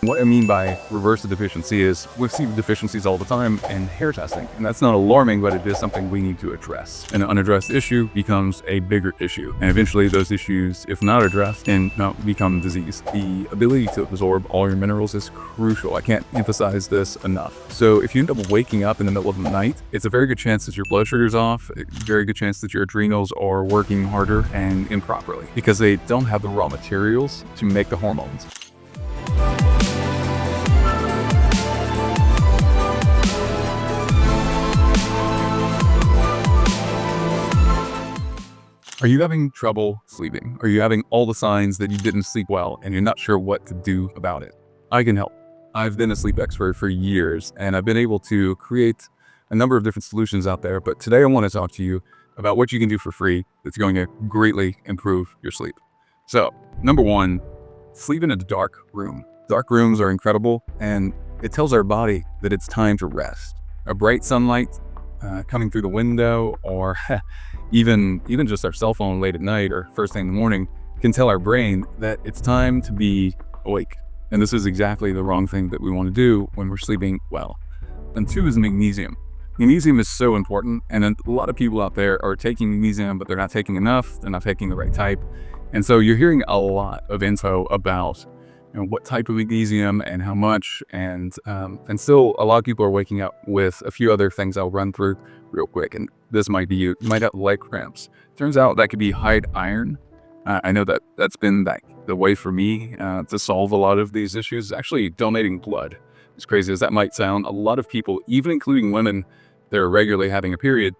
What I mean by reverse the deficiency is we see deficiencies all the time in hair testing, and that's not alarming, but it is something we need to address. An unaddressed issue becomes a bigger issue, and eventually those issues, if not addressed, can become disease. The ability to absorb all your minerals is crucial. I can't emphasize this enough. So if you end up waking up in the middle of the night, it's a very good chance that your blood sugar's off, a very good chance that your adrenals are working harder and improperly because they don't have the raw materials to make the hormones. Are you having trouble sleeping? Are you having all the signs that you didn't sleep well and you're not sure what to do about it? I can help. I've been a sleep expert for years and I've been able to create a number of different solutions out there, but today I want to talk to you about what you can do for free that's going to greatly improve your sleep. So, number one, sleep in a dark room. Dark rooms are incredible and it tells our body that it's time to rest. A bright sunlight coming through the window or even just our cell phone late at night or first thing in the morning can tell our brain that it's time to be awake. And this is exactly the wrong thing that we want to do when we're sleeping well. And two is magnesium. Magnesium is so important, and a lot of people out there are taking magnesium, but they're not taking enough, they're not taking the right type. And so you're hearing a lot of info about what type of magnesium and how much, and still a lot of people are waking up with a few other things I'll run through real quick. And this might be you might have leg cramps. Turns out that could be high iron. I know that's been the way for me to solve a lot of these issues. Actually, donating blood. As crazy as that might sound, a lot of people, even including women that are regularly having a period,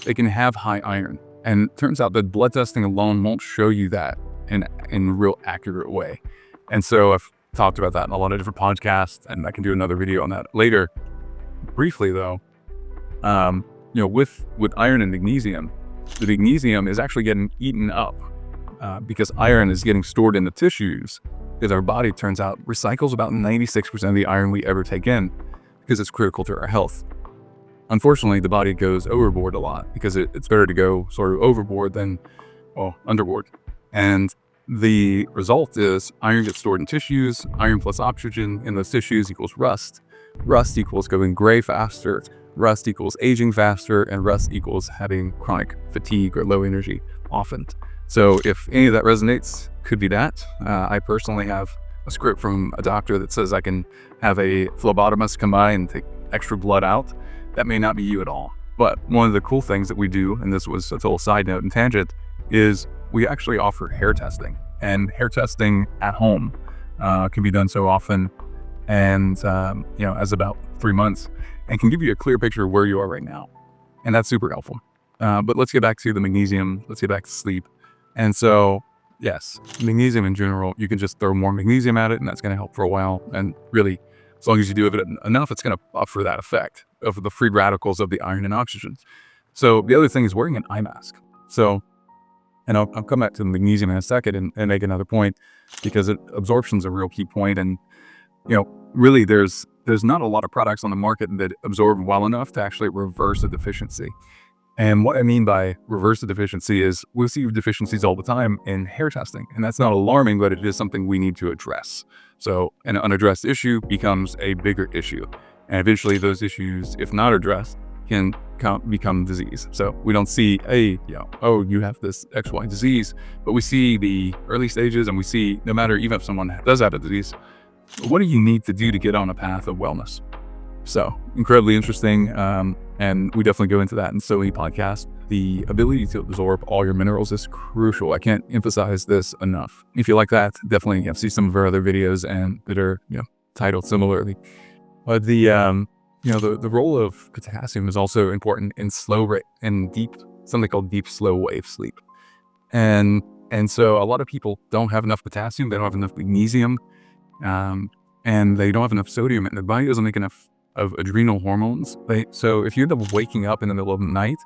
they can have high iron. And turns out that blood testing alone won't show you that in a real accurate way. And so I've talked about that in a lot of different podcasts, and I can do another video on that later. Briefly though, with iron and magnesium, the magnesium is actually getting eaten up because iron is getting stored in the tissues, because our body, turns out, recycles about 96% of the iron we ever take in because it's critical to our health. Unfortunately, the body goes overboard a lot because it's better to go sort of overboard than underboard. And the result is iron gets stored in tissues. Iron plus oxygen in those tissues equals rust. Rust equals going gray faster. Rust equals aging faster, and rust equals having chronic fatigue or low energy often. So if any of that resonates, could be that. I personally have a script from a doctor that says I can have a phlebotomist come by and take extra blood out. That may not be you at all. But one of the cool things that we do, and this was a total side note and tangent, is we actually offer hair testing. And hair testing at home can be done so often and as about 3 months, and can give you a clear picture of where you are right now. And that's super helpful. But let's get back to the magnesium. Let's get back to sleep. And so, yes, magnesium in general, you can just throw more magnesium at it and that's going to help for a while. And really, as long as you do it enough, it's going to buffer that effect of the free radicals of the iron and oxygen. So the other thing is wearing an eye mask. So, and I'll come back to the magnesium in a second and make another point, because absorption is a real key point. And, really there's not a lot of products on the market that absorb well enough to actually reverse a deficiency. And what I mean by reverse the deficiency is we see deficiencies all the time in hair testing, and that's not alarming, but it is something we need to address. So an unaddressed issue becomes a bigger issue, and eventually those issues, if not addressed, can become disease. So we don't see you have this XY disease, but we see the early stages, and we see no matter, even if someone does have a disease, what do you need to do to get on a path of wellness? So incredibly interesting. And we definitely go into that in so many podcasts. The ability to absorb all your minerals is crucial. I can't emphasize this enough. If you like that, definitely see some of our other videos and that are titled similarly. But the role of potassium is also important in something called deep slow wave sleep. And so a lot of people don't have enough potassium, they don't have enough magnesium, and they don't have enough sodium, and their body doesn't make enough of adrenal hormones. So if you end up waking up in the middle of the night,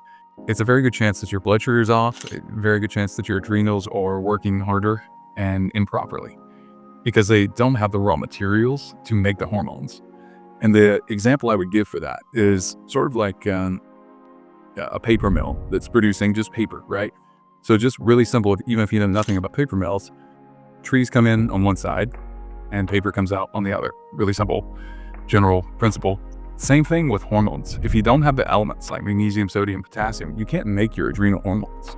it's a very good chance that your blood sugar is off, a very good chance that your adrenals are working harder and improperly because they don't have the raw materials to make the hormones. And the example I would give for that is sort of like a paper mill that's producing just paper, right? So just really simple, even if you know nothing about paper mills, trees come in on one side, and paper comes out on the other. Really simple general principle. Same thing with hormones. If you don't have the elements like magnesium, sodium, potassium, you can't make your adrenal hormones.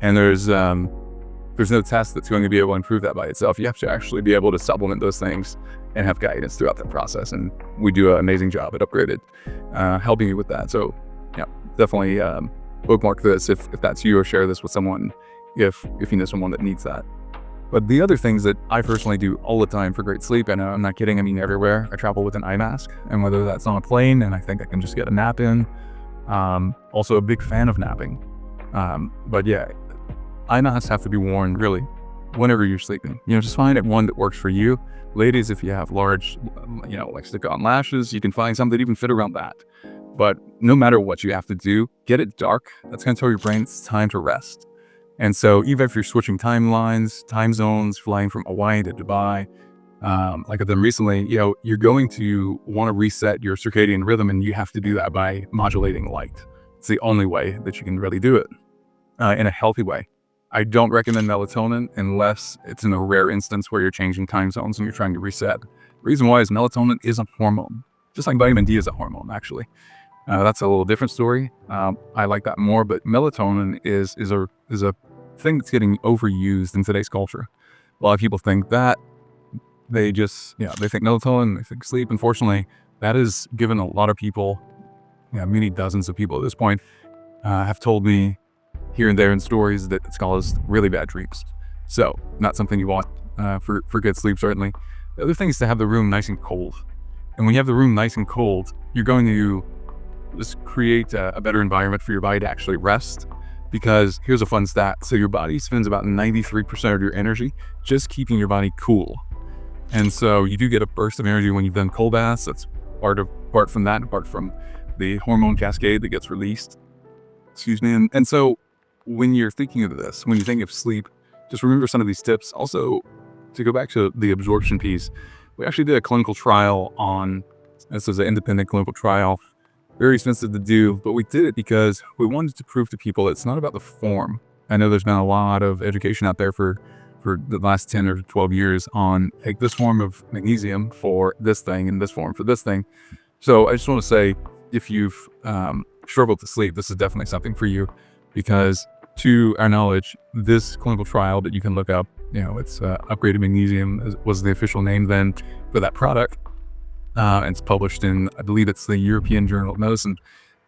And there's no test that's going to be able to improve that by itself. You have to actually be able to supplement those things and have guidance throughout that process. And we do an amazing job at Upgraded helping you with that. So yeah, definitely bookmark this if that's you, or share this with someone if you know someone that needs that. But the other things that I personally do all the time for great sleep, and I'm not kidding, I mean everywhere, I travel with an eye mask, and whether that's on a plane and I think I can just get a nap in, also a big fan of napping. But yeah, eye masks have to be worn really whenever you're sleeping. Just find one that works for you. Ladies, if you have large, like stick-on lashes, you can find some that even fit around that. But no matter what you have to do, get it dark. That's going to tell your brain it's time to rest. And so even if you're switching timelines, time zones, flying from Hawaii to Dubai, like I've done recently, you're going to want to reset your circadian rhythm, and you have to do that by modulating light. It's the only way that you can really do it in a healthy way. I don't recommend melatonin unless it's in a rare instance where you're changing time zones and you're trying to reset. The reason why is melatonin is a hormone, just like vitamin D is a hormone, actually. That's a little different story. I like that more, but melatonin is a thing that's getting overused in today's culture. A lot of people think that they think melatonin, they think sleep. Unfortunately, that has given a lot of people, many dozens of people at this point, have told me here and there in stories that it's caused really bad dreams. So not something you want for good sleep, certainly. The other thing is to have the room nice and cold. And when you have the room nice and cold, you're going to just create a better environment for your body to actually rest. Because here's a fun stat. So your body spends about 93% of your energy just keeping your body cool. And so you do get a burst of energy when you've done cold baths. That's apart from the hormone cascade that gets released. Excuse me. And so when you're thinking of this, when you think of sleep, just remember some of these tips. Also, to go back to the absorption piece, we actually did a clinical trial on, this was an independent clinical trial, very expensive to do, but we did it because we wanted to prove to people it's not about the form. I know there's been a lot of education out there for the last 10 or 12 years on take this form of magnesium for this thing and this form for this thing. So I just want to say, if you've struggled to sleep, this is definitely something for you, because to our knowledge, this clinical trial that you can look up, it's Upgraded Magnesium was the official name then for that product. It's published in, I believe it's the European Journal of Medicine.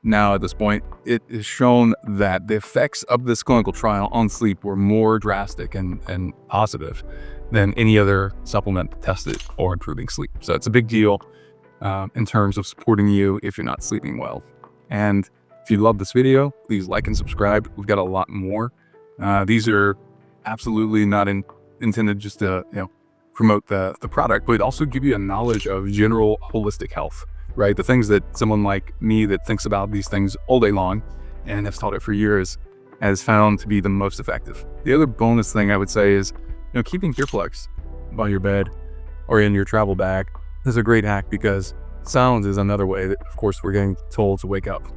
Now at this point, it is shown that the effects of this clinical trial on sleep were more drastic and positive than any other supplement tested for improving sleep. So it's a big deal in terms of supporting you if you're not sleeping well. And if you love this video, please like and subscribe. We've got a lot more. These are absolutely not intended just to promote the product, but also give you a knowledge of general holistic health, right? The things that someone like me that thinks about these things all day long and has taught it for years has found to be the most effective. The other bonus thing I would say is, keeping earplugs by your bed or in your travel bag is a great hack, because sound is another way that, of course, we're getting told to wake up.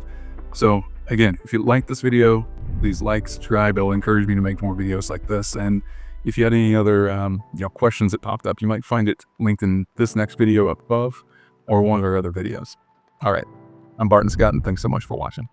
So again, if you like this video, please like, subscribe. It'll encourage me to make more videos like this. And if you had any other questions that popped up, you might find it linked in this next video up above or one of our other videos. All right, I'm Barton Scott, and thanks so much for watching.